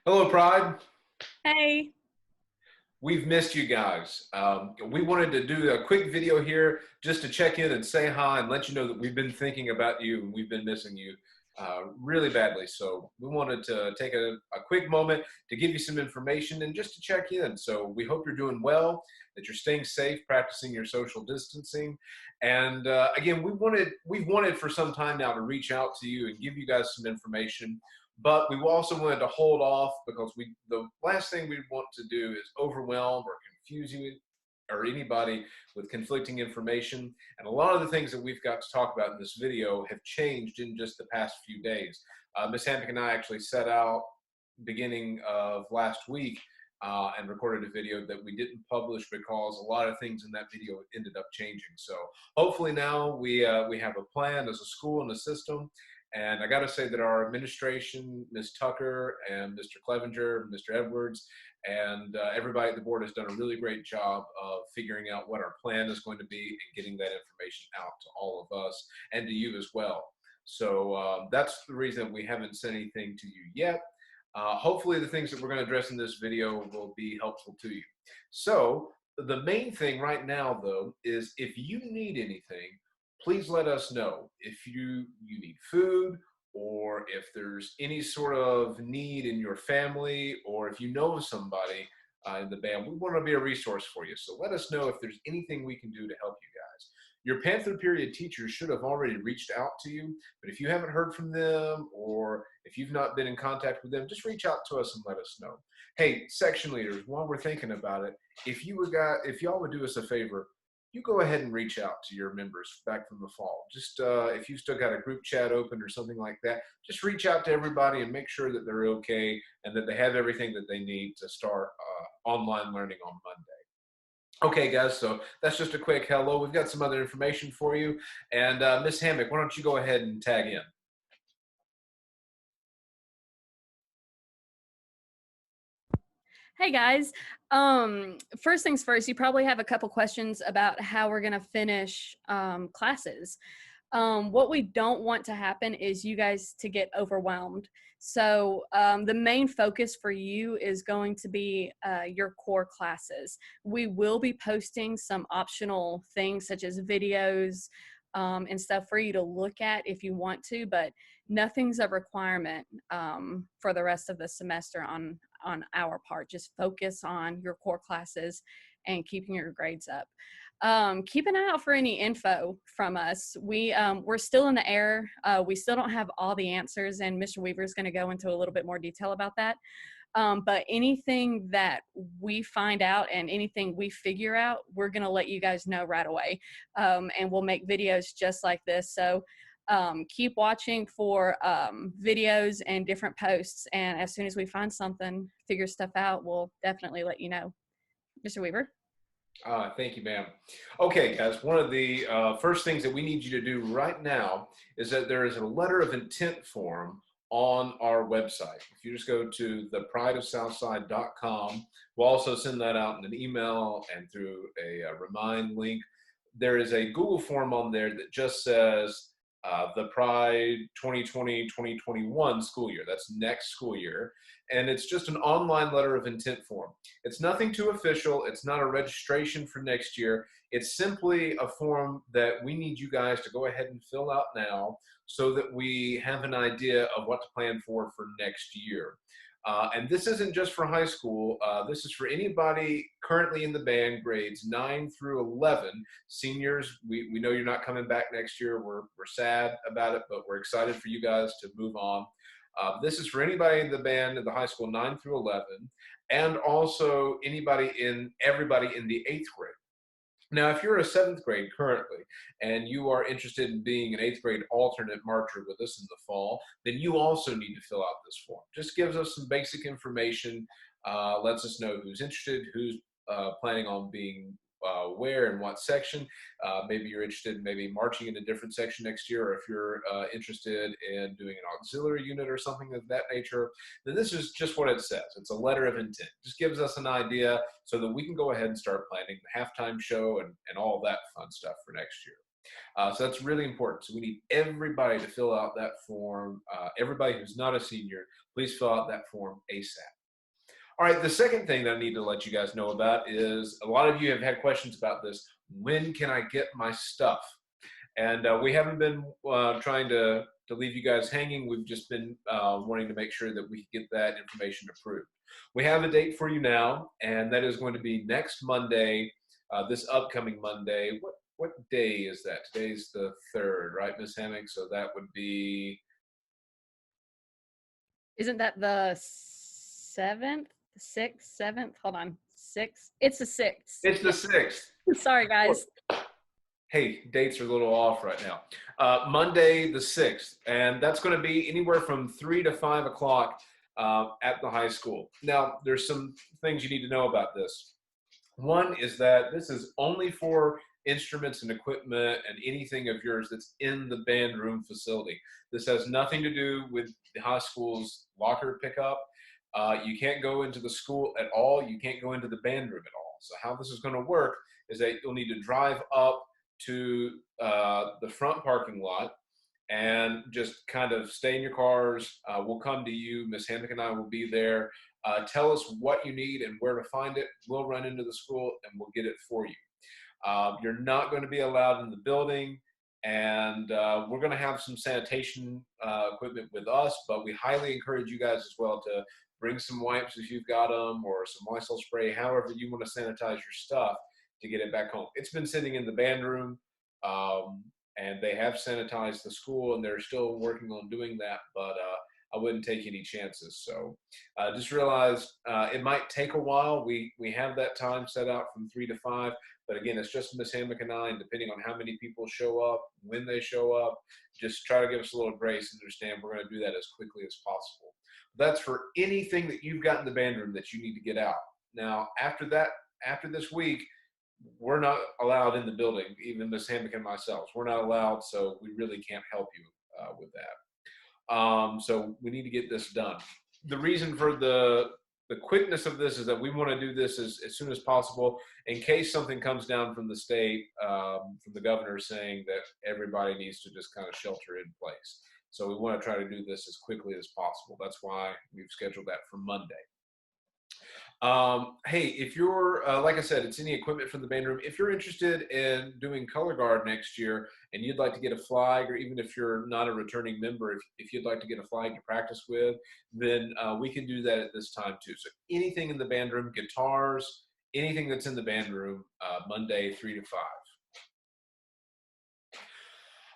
Hello, Pride. Hey. We've missed you guys. We wanted to do a quick video here just to check in and say hi and let you know that we've been thinking about you and we've been missing you really badly. So we wanted to take a quick moment to give you some information and just to check in. So we hope you're doing well, that you're staying safe, practicing your social distancing. And again, we've wanted for some time now to reach out to you and give you guys some information, but we also wanted to hold off because the last thing we want to do is overwhelm or confuse you or anybody with conflicting information. And a lot of the things that we've got to talk about in this video have changed in just the past few days. Miss Hammock and I actually set out beginning of last week and recorded a video that we didn't publish because a lot of things in that video ended up changing. So hopefully now we have a plan as a school and a system. And I got to say that our administration, Ms. Tucker and Mr. Clevenger, Mr. Edwards, and everybody at the board has done a really great job of figuring out what our plan is going to be and getting that information out to all of us and to you as well. So that's the reason we haven't sent anything to you yet. Hopefully the things that we're going to address in this video will be helpful to you. So the main thing right now, though, is if you need anything, please let us know. If you need food, or if there's any sort of need in your family, or if you know somebody in the band, we want to be a resource for you. So let us know if there's anything we can do to help you guys. Your Panther period teachers should have already reached out to you, but if you haven't heard from them or if you've not been in contact with them, just reach out to us and let us know. Hey, section leaders, while we're thinking about it, if y'all would do us a favor, you go ahead and reach out to your members back from the fall. Just if you've still got a group chat open or something like that, just reach out to everybody and make sure that they're okay and that they have everything that they need to start online learning on Monday. Okay, guys, so that's just a quick hello. We've got some other information for you. And Miss Hammock, why don't you go ahead and tag in? Hey guys. First things first, you probably have a couple questions about how we're going to finish classes. What we don't want to happen is you guys to get overwhelmed. So the main focus for you is going to be your core classes. We will be posting some optional things such as videos and stuff for you to look at if you want to, but nothing's a requirement for the rest of the semester on our part. Just focus on your core classes and keeping your grades up. Keep an eye out for any info from us. We're still in the air. We still don't have all the answers, and Mr. Weaver is going to go into a little bit more detail about that. But anything that we find out and anything we figure out, we're going to let you guys know right away. And we'll make videos just like this. So keep watching for videos and different posts. And as soon as we find something, figure stuff out, we'll definitely let you know. Mr. Weaver? Thank you, ma'am. Okay, guys, one of the first things that we need you to do right now is that there is a letter of intent form on our website. If you just go to theprideofsouthside.com, we'll also send that out in an email and through a remind link. There is a Google form on there that just says the Pride 2020-2021 school year. That's next school year. And it's just an online letter of intent form. It's nothing too official. It's not a registration for next year. It's simply a form that we need you guys to go ahead and fill out now so that we have an idea of what to plan for next year. And this isn't just for high school. This is for anybody currently in the band, grades 9 through 11. Seniors, we know you're not coming back next year. We're sad about it, but we're excited for you guys to move on. This is for anybody in the band in the high school 9 through 11, and also everybody in the 8th grade. Now, if you're a 7th grade currently and you are interested in being an 8th grade alternate marcher with us in the fall, then you also need to fill out this form. Just gives us some basic information, lets us know who's interested, who's planning on being where and what section. Maybe you're interested in maybe marching in a different section next year, or if you're interested in doing an auxiliary unit or something of that nature, then this is just what it says. It's a letter of intent. Just gives us an idea so that we can go ahead and start planning the halftime show and all that fun stuff for next year. So that's really important. So we need everybody to fill out that form. Everybody who's not a senior, please fill out that form ASAP. All right, the second thing that I need to let you guys know about is a lot of you have had questions about this. When can I get my stuff? And we haven't been trying to leave you guys hanging. We've just been wanting to make sure that we get that information approved. We have a date for you now, and that is going to be next Monday, this upcoming Monday. What day is that? Today's the 3rd, right, Miss Hammock? So that would be. Isn't that the 7th, the 6th, 7th? Hold on, 6th. It's the 6th. It's the 6th. Sorry, guys. Hey, dates are a little off right now. Monday the 6th, and that's going to be anywhere from 3 to 5 o'clock at the high school. Now, there's some things you need to know about this. One is that this is only for instruments and equipment and anything of yours that's in the band room facility. This has nothing to do with the high school's locker pickup. You can't go into the school at all. You can't go into the band room at all. So how this is going to work is that you'll need to drive up to the front parking lot and just kind of stay in your cars. We'll come to you. Miss Hammock and I will be there. Tell us what you need and where to find it. We'll run into the school and we'll get it for you. You're not going to be allowed in the building, and we're going to have some sanitation equipment with us, but we highly encourage you guys as well to bring some wipes if you've got them, or some Lysol spray, however you want to sanitize your stuff to get it back home. It's been sitting in the band room, and they have sanitized the school, and they're still working on doing that, but I wouldn't take any chances. So just realize it might take a while. We have that time set out from 3 to 5, but again, it's just Miss Hammock and I, and depending on how many people show up, when they show up, just try to give us a little grace and understand we're going to do that as quickly as possible. That's for anything that you've got in the band room that you need to get out. Now, after that, after this week, we're not allowed in the building, even Miss Hammock and myself. We're not allowed, so we really can't help you with that. So we need to get this done. The reason for the quickness of this is that we want to do this as soon as possible in case something comes down from the state, from the governor saying that everybody needs to just kind of shelter in place. So we want to try to do this as quickly as possible. That's why we've scheduled that for Monday. Hey, if you're, like I said, it's any equipment from the band room. If you're interested in doing color guard next year and you'd like to get a flag, or even if you're not a returning member, if you'd like to get a flag to practice with, then we can do that at this time too. So anything in the band room, guitars, anything that's in the band room, Monday, 3 to 5.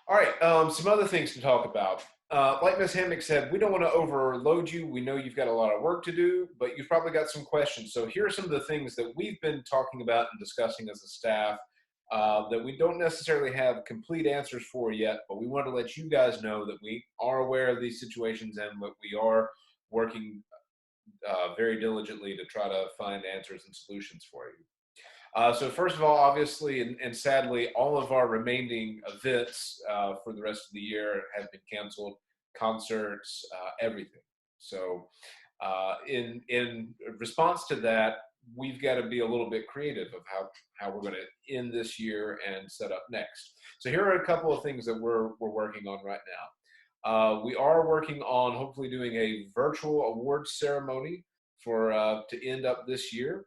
All right, some other things to talk about. Like Ms. Hammock said, we don't want to overload you. We know you've got a lot of work to do, but you've probably got some questions. So here are some of the things that we've been talking about and discussing as a staff that we don't necessarily have complete answers for yet, but we want to let you guys know that we are aware of these situations and that we are working very diligently to try to find answers and solutions for you. So first of all, obviously, and sadly, all of our remaining events for the rest of the year have been canceled, concerts, everything. So in response to that, we've got to be a little bit creative of how we're going to end this year and set up next. So here are a couple of things that we're working on right now. We are working on hopefully doing a virtual awards ceremony for to end up this year.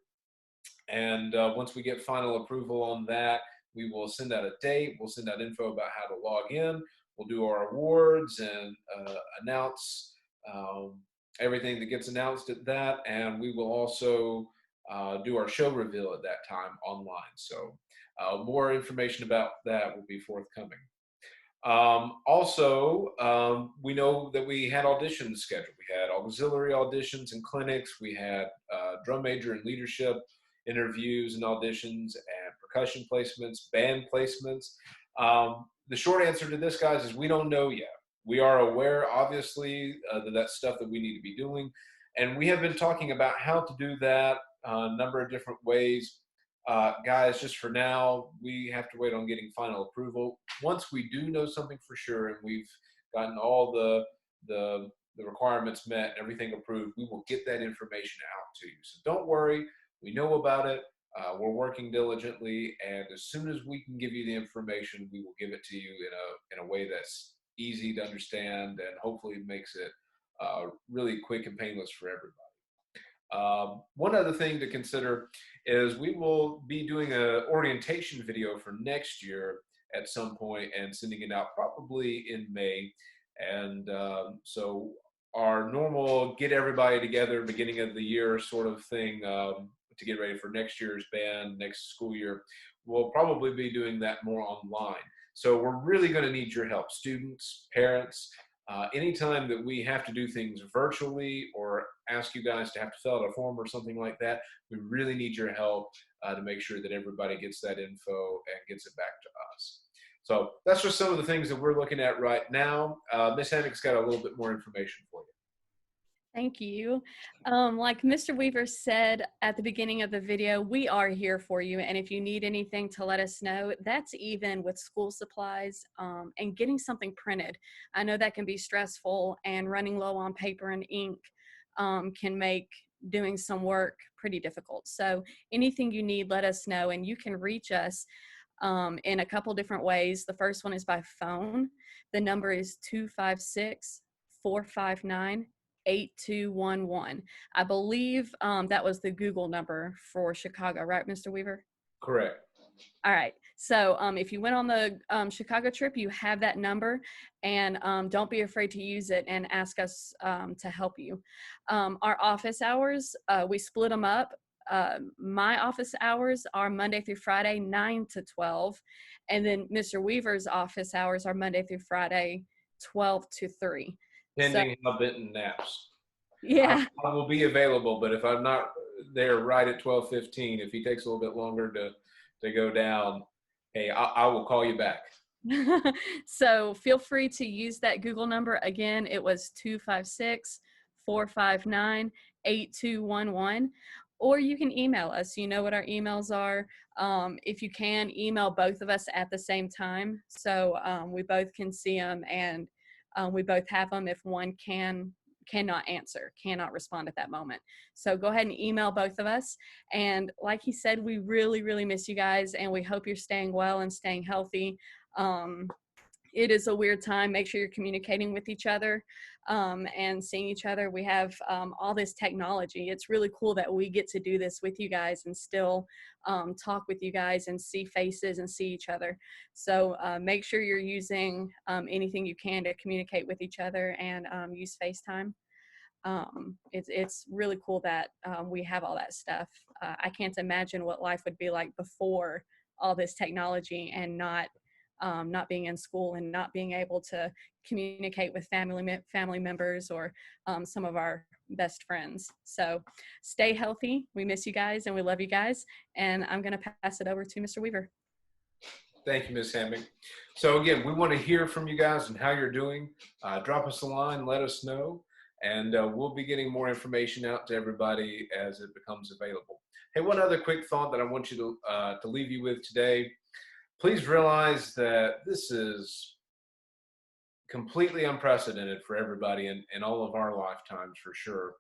And once we get final approval on that, we will send out a date. We'll send out info about how to log in. We'll do our awards and announce everything that gets announced at that. And we will also do our show reveal at that time online. So more information about that will be forthcoming. We know that we had auditions scheduled. We had auxiliary auditions and clinics. We had drum major and leadership interviews and auditions, and percussion placements, band placements. The short answer to this, guys, is we don't know yet. We are aware, obviously, that that's stuff that we need to be doing. And we have been talking about how to do that a number of different ways. Guys, just for now, we have to wait on getting final approval. Once we do know something for sure and we've gotten all the requirements met and everything approved, we will get that information out to you. So don't worry. We know about it. We're working diligently, and as soon as we can give you the information, we will give it to you in a way that's easy to understand and hopefully makes it really quick and painless for everybody. One other thing to consider is we will be doing an orientation video for next year at some point and sending it out probably in May. And so our normal get everybody together beginning of the year sort of thing to get ready for next year's band, next school year, we'll probably be doing that more online. So we're really going to need your help, students, parents. Anytime that we have to do things virtually or ask you guys to have to fill out a form or something like that, we really need your help to make sure that everybody gets that info and gets it back to us. So that's just some of the things that we're looking at right now. Miss Hammock's got a little bit more information for you. Thank you. Like Mr. Weaver said at the beginning of the video, we are here for you. And if you need anything to let us know, that's even with school supplies and getting something printed. I know that can be stressful, and running low on paper and ink can make doing some work pretty difficult. So anything you need, let us know, and you can reach us in a couple different ways. The first one is by phone. The number is 256-459-8211. I believe that was the Google number for Chicago, right, Mr. Weaver? Correct. All right. So if you went on the Chicago trip, you have that number, and don't be afraid to use it and ask us to help you. Our office hours, we split them up. My office hours are Monday through Friday, 9 to 12. And then Mr. Weaver's office hours are Monday through Friday, 12 to 3. Pending how Benton naps. Yeah. I will be available, but if I'm not there right at 12:15, if he takes a little bit longer to go down, hey, I will call you back. So feel free to use that Google number. Again, it was 256-459-8211. Or you can email us. You know what our emails are. If you can, email both of us at the same time, so we both can see them, and we both have them if one cannot respond at that moment. So go ahead and email both of us. And like he said, we really, really miss you guys, and we hope you're staying well and staying healthy. It is a weird time. Make sure you're communicating with each other and seeing each other. We have all this technology. It's really cool that we get to do this with you guys and still talk with you guys and see faces and see each other. So make sure you're using anything you can to communicate with each other, and use FaceTime. It's really cool that we have all that stuff. I can't imagine what life would be like before all this technology, and not being in school and not being able to communicate with family members or some of our best friends. So stay healthy. We miss you guys, and we love you guys. And I'm going to pass it over to Mr. Weaver. Thank you, Ms. Hammock. So again, we want to hear from you guys and how you're doing. Drop us a line, let us know, and we'll be getting more information out to everybody as it becomes available. Hey, one other quick thought that I want you to leave you with today. Please realize that this is completely unprecedented for everybody in all of our lifetimes, for sure.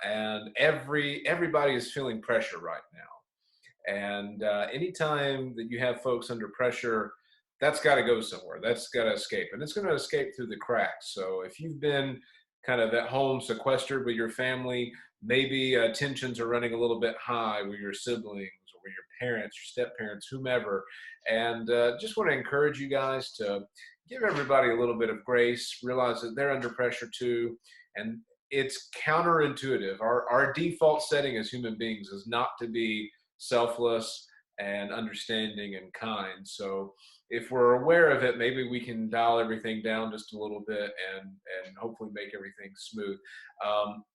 And everybody is feeling pressure right now. And anytime that you have folks under pressure, that's got to go somewhere. That's got to escape. And it's going to escape through the cracks. So if you've been kind of at home sequestered with your family, maybe tensions are running a little bit high with your siblings, or your parents, your step parents, whomever. And just want to encourage you guys to give everybody a little bit of grace, realize that they're under pressure too. And it's counterintuitive. Our default setting as human beings is not to be selfless and understanding and kind. So if we're aware of it, maybe we can dial everything down just a little bit and hopefully make everything smooth.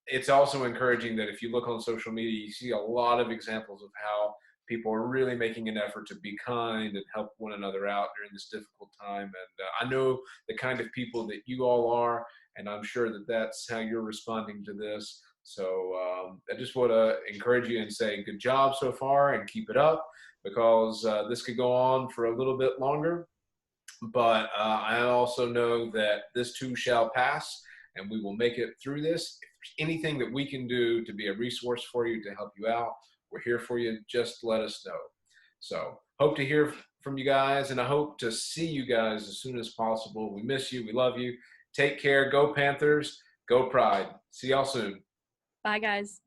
It's also encouraging that if you look on social media, you see a lot of examples of how people are really making an effort to be kind and help one another out during this difficult time. And I know the kind of people that you all are, and I'm sure that that's how you're responding to this. So I just want to encourage you and say good job so far, and keep it up, because this could go on for a little bit longer. But I also know that this too shall pass, and we will make it through this. If there's anything that we can do to be a resource for you to help you out, We're here for you. Just let us know. So hope to hear from you guys, and I hope to see you guys as soon as possible. We miss you. We love you. Take care. Go Panthers. Go Pride. See y'all soon. Bye, guys.